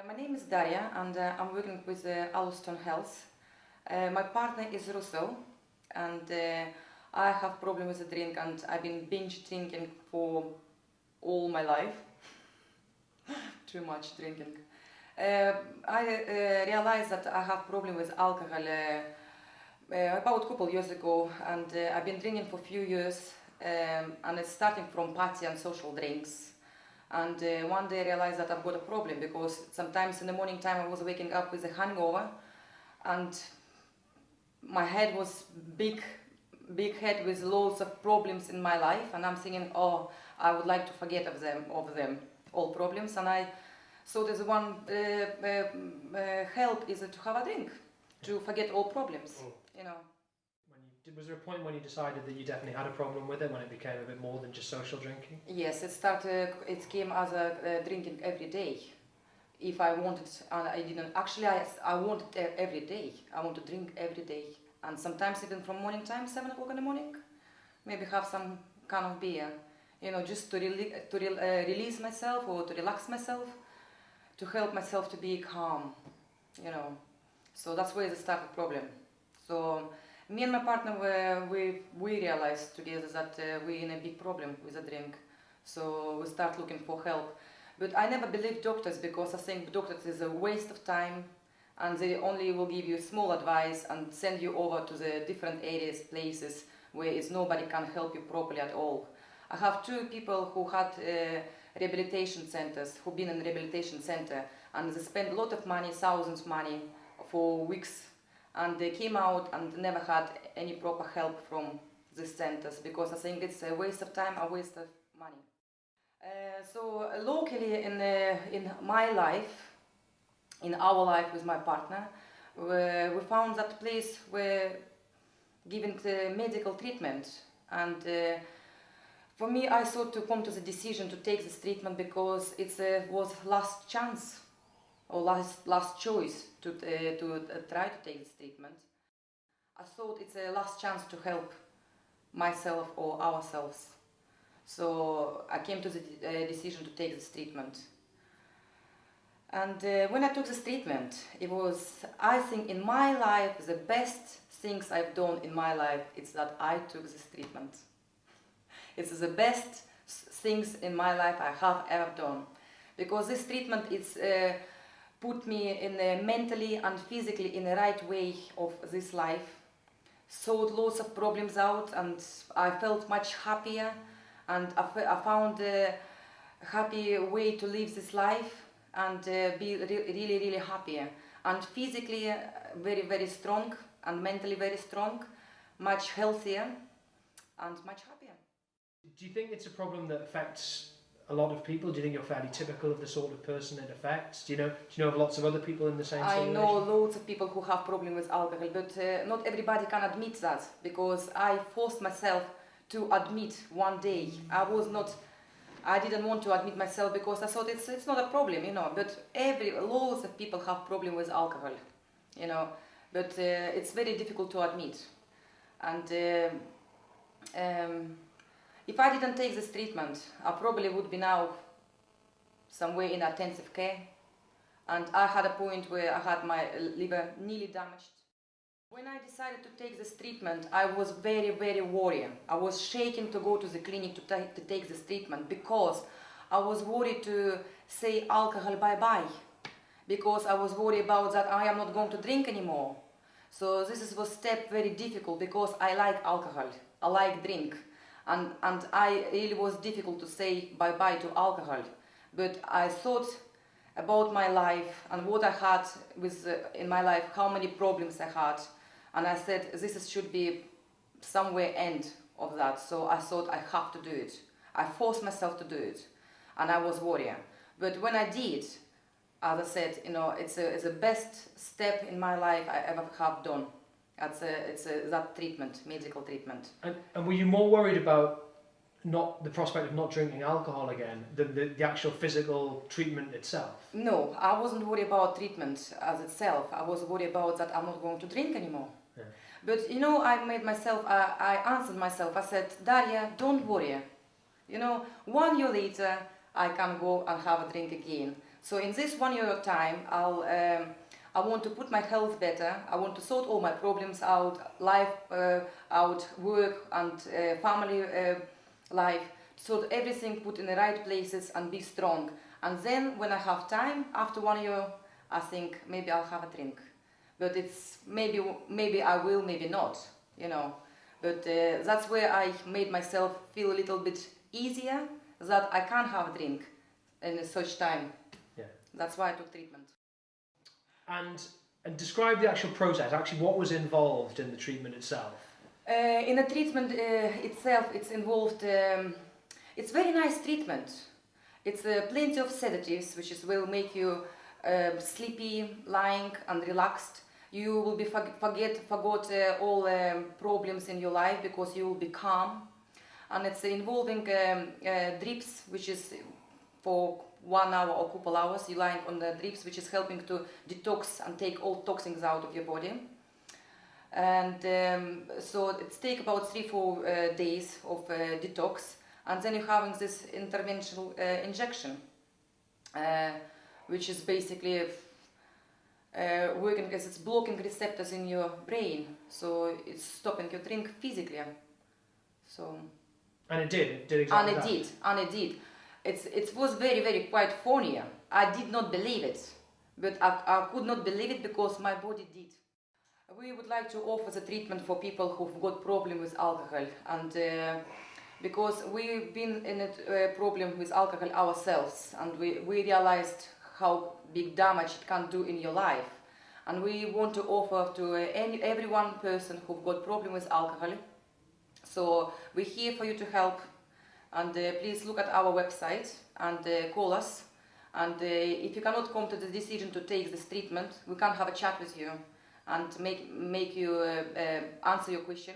My name is Darya and I'm working with Aluston Health. My partner is Russell and I have problem with the drink and I've been binge drinking for all my life. Too much drinking. I realized that I have problem with alcohol about a couple years ago, and I've been drinking for a few years, and it's starting from party and social drinks. And one day I realized that I've got a problem because sometimes in the morning time I was waking up with a hangover and my head was big head with loads of problems in my life, and I'm thinking, oh, I would like to forget of them all problems, and I thought there's one help is to have a drink to forget all problems, you know. Was there a point when you decided that you definitely had a problem with it, when it became a bit more than just social drinking? Yes, it came as a drinking every day. If I wanted, and I didn't, actually I wanted every day. I want to drink every day. And sometimes even from morning time, 7 o'clock in the morning, maybe have some kind of beer, you know, just to release myself or to relax myself, to help myself to be calm, you know. So that's where the started problem. So me and my partner, we realized together that we're in a big problem with the drink. So we start looking for help. But I never believed doctors because I think doctors is a waste of time and they only will give you small advice and send you over to the different areas, places where nobody can help you properly at all. I have two people who had rehabilitation centers, who've been in rehabilitation center, and they spent a lot of money, thousands of money for weeks, and they came out and never had any proper help from these centers because I think it's a waste of time, a waste of money. So locally in my life, in our life with my partner, we found that place where giving the medical treatment, and for me I thought to come to the decision to take this treatment because it was last chance or last choice to try to take this treatment. I thought it's a last chance to help myself or ourselves. So I came to the decision to take this treatment. And when I took this treatment, it was, I think in my life, the best things I've done in my life is that I took this treatment. It's the best things in my life I have ever done. Because this treatment is put me in mentally and physically in the right way of this life. Sorted lots of problems out, and I felt much happier, and I found a happy way to live this life and be really happier. And physically very strong, and mentally very strong, much healthier and much happier. Do you think it's a problem that affects a lot of people? Do you think you're fairly typical of the sort of person it affects? Do you know of lots of other people in the same situation? I know loads of people who have problem with alcohol, but not everybody can admit that, because I forced myself to admit one day. I didn't want to admit myself because I thought it's not a problem, you know, but loads of people have problem with alcohol, you know, but it's very difficult to admit. And if I didn't take this treatment, I probably would be now somewhere in intensive care. And I had a point where I had my liver nearly damaged. When I decided to take this treatment, I was very worried. I was shaking to go to the clinic to take this treatment because I was worried to say alcohol bye-bye. Because I was worried about that I am not going to drink anymore. So this was step very difficult because I like alcohol, I like drink. And I really was difficult to say bye-bye to alcohol. But I thought about my life and what I had in my life, how many problems I had. And I said, should be somewhere end of that. So I thought I have to do it. I forced myself to do it. And I was worried. But when I did, as I said, you know, it's the best step in my life I ever have done. That treatment, medical treatment. And were you more worried about the prospect of not drinking alcohol again than the actual physical treatment itself? No, I wasn't worried about treatment as itself. I was worried about that I'm not going to drink anymore. Yeah. But you know, I answered myself, I said, Darya, don't worry. You know, 1 year later, I can go and have a drink again. So in this 1 year time, I want to put my health better. I want to sort all my problems out, life out, work and family life, so that everything put in the right places and be strong. And then when I have time, after 1 year, I think maybe I'll have a drink. But it's maybe I will, maybe not, you know. But that's where I made myself feel a little bit easier, that I can have a drink in such time. Yeah. That's why I took treatment. And describe the actual process. Actually, what was involved in the treatment itself? In the treatment itself, it's involved. It's very nice treatment. It's plenty of sedatives, which will make you sleepy, lying, and relaxed. You will be forgot all problems in your life because you will be calm. And it's involving drips, which is for 1 hour or couple hours. You're lying on the drips, which is helping to detox and take all toxins out of your body. And so it's take about 3-4 days of detox, and then you're having this interventional injection, which is basically working as it's blocking receptors in your brain, so it's stopping your drink physically. So. And it did. It did exactly that. And it did. It was very quite funny. I did not believe it, but I could not believe it because my body did. We would like to offer the treatment for people who've got problem with alcohol, and because we've been in a problem with alcohol ourselves, and we realized how big damage it can do in your life, and we want to offer to every one person who've got problem with alcohol. So we're here for you to help, and please look at our website and call us, and if you cannot come to the decision to take this treatment, we can have a chat with you and make you answer your question.